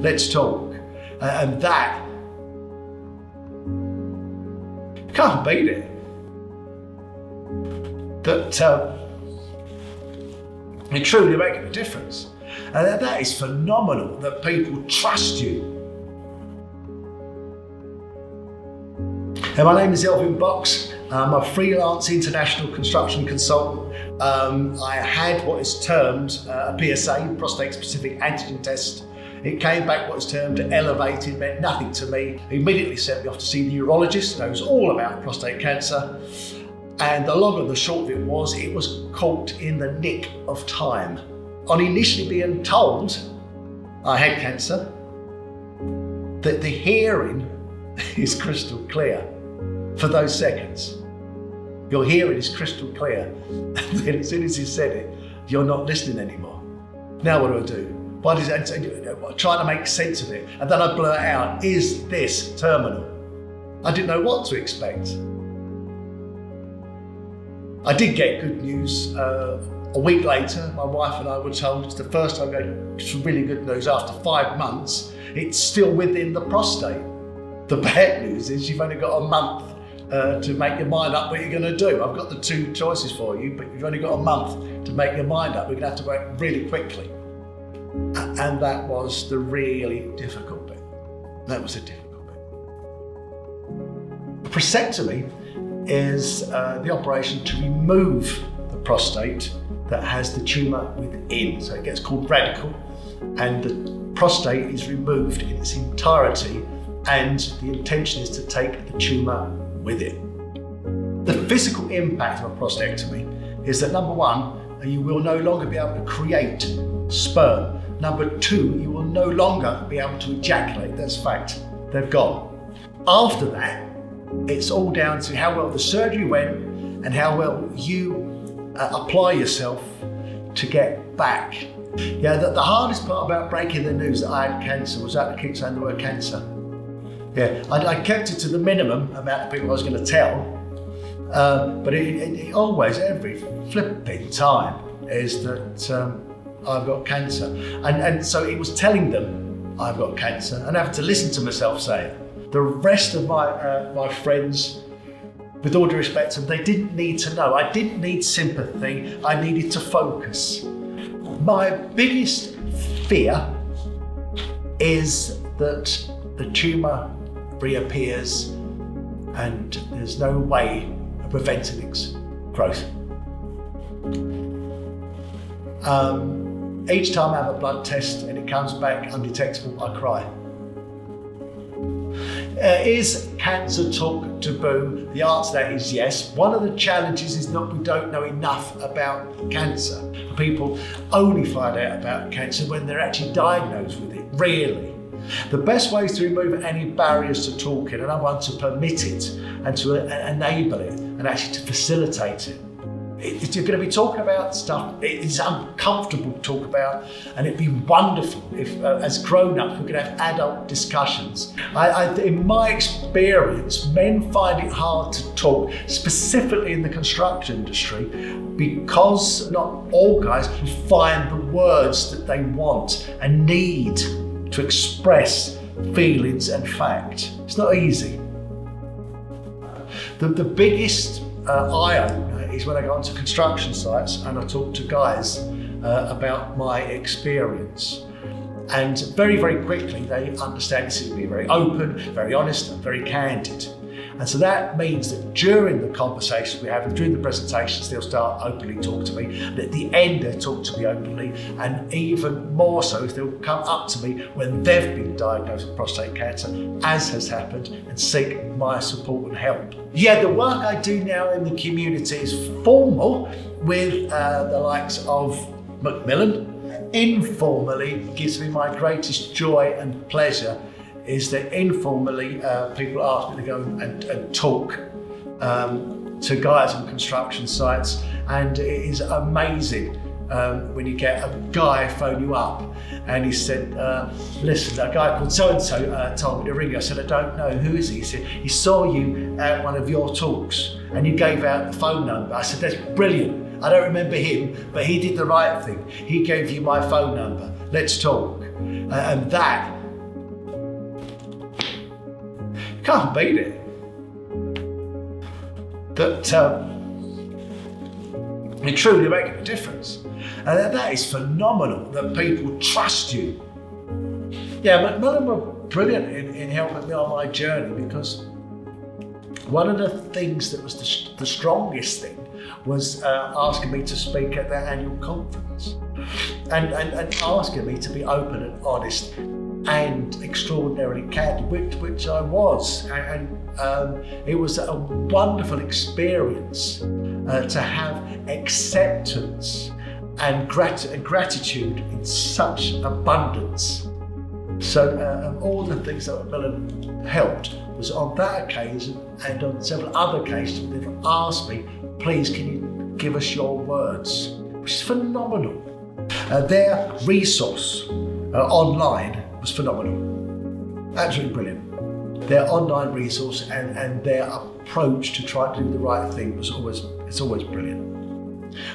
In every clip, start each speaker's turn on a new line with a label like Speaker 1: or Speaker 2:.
Speaker 1: let's talk. And that, you can't beat it. That you're truly making a difference. And that is phenomenal, that people trust you. And my name is Elvin Box. I'm a freelance international construction consultant. I had what is termed a PSA, prostate specific antigen test. It came back what is termed elevated, meant nothing to me. He immediately sent me off to see the urologist, knows all about prostate cancer. And the long and the short of it was caught in the nick of time. On initially being told I had cancer, that the hearing is crystal clear for those seconds. Your hearing is crystal clear. And then as soon as he said it, you're not listening anymore. Now what do? Why does it, trying to make sense of it. And then I blurt out, is this terminal? I didn't know what to expect. I did get good news. A week later, my wife and I were told it's the first time I got some really good news after 5 months. It's still within the prostate. The bad news is you've only got a month to make your mind up what you're going to do. I've got the 2 choices for you, but you've only got a month to make your mind up. We're going to have to work really quickly. And that was the really difficult bit. That was the difficult bit. Prosectomy is the operation to remove the prostate that has the tumour within. So it gets called radical, and the prostate is removed in its entirety, and the intention is to take the tumour with it. The physical impact of a prostatectomy is that number 1, you will no longer be able to create sperm. Number 2, you will no longer be able to ejaculate. That's fact, they've gone. After that, it's all down to how well the surgery went and how well you apply yourself to get back. Yeah, the hardest part about breaking the news that I had cancer was that I keep saying the word cancer. Yeah, I kept it to the minimum amount of people I was going to tell, but it always, every flipping time, is that I've got cancer. And so it was telling them I've got cancer and having to listen to myself say it. The rest of my friends, with all due respect to them, they didn't need to know. I didn't need sympathy, I needed to focus. My biggest fear is that the tumour reappears and there's no way of preventing its growth. Each time I have a blood test and it comes back undetectable, I cry. Is cancer talk taboo? The answer to that is yes. One of the challenges is that we don't know enough about cancer. People only find out about cancer when they're actually diagnosed with it, really. The best way is to remove any barriers to talking, and I want to permit it and to enable it and actually to facilitate it. If you're going to be talking about stuff it's uncomfortable to talk about, and it'd be wonderful if as grown-ups we could have adult discussions. In my experience, men find it hard to talk, specifically in the construction industry, because not all guys find the words that they want and need to express feelings and fact. It's not easy. The biggest eye-opener is when I go onto construction sites and I talk to guys about my experience. And very, very quickly they understand this is to be very open, very honest and very candid. And so that means that during the conversations we have and during the presentations, they'll start openly talk to me. And at the end, they'll talk to me openly, and even more so if they'll come up to me when they've been diagnosed with prostate cancer, as has happened, and seek my support and help. Yeah, the work I do now in the community is formal with the likes of Macmillan. Informally gives me my greatest joy and pleasure is that informally people ask me to go and talk to guys on construction sites, and it is amazing when you get a guy phone you up and he said, listen, a guy called so-and-so told me to ring you. I said, I don't know, who is he? He said, he saw you at one of your talks and you gave out the phone number. I said, that's brilliant. I don't remember him, but he did the right thing. He gave you my phone number. Let's talk. And that Can't beat it. That you're truly making a difference. And that is phenomenal, that people trust you. Yeah, Macmillan were brilliant in helping me on my journey, because one of the things that was the strongest thing was asking me to speak at their annual conference, and asking me to be open and honest and extraordinarily candid, which I was, and it was a wonderful experience to have acceptance and gratitude in such abundance. So all the things that Macmillan helped was on that occasion, and on several other occasions they've asked me, please can you give us your words, which is phenomenal. Their resource online was phenomenal, absolutely brilliant. Their online resource and their approach to try to do the right thing was always brilliant.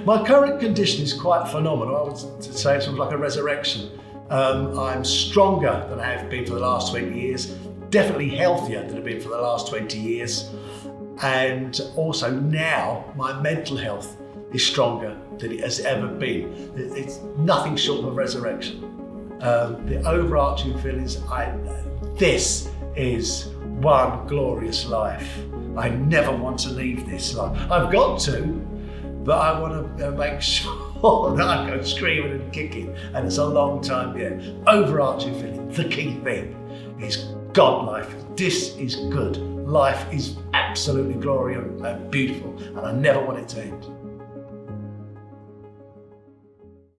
Speaker 1: My current condition is quite phenomenal. I would say it's sort of like a resurrection. I'm stronger than I have been for the last 20 years, definitely healthier than I've been for the last 20 years. And also now my mental health is stronger than it has ever been. It's nothing short of a resurrection. The overarching feeling is this is one glorious life. I never want to leave this life. I've got to, but I want to make sure that I go screaming and kicking, and it's a long time yet. Overarching feeling, the key thing is God life. This is good. Life is absolutely glorious and beautiful, and I never want it to end.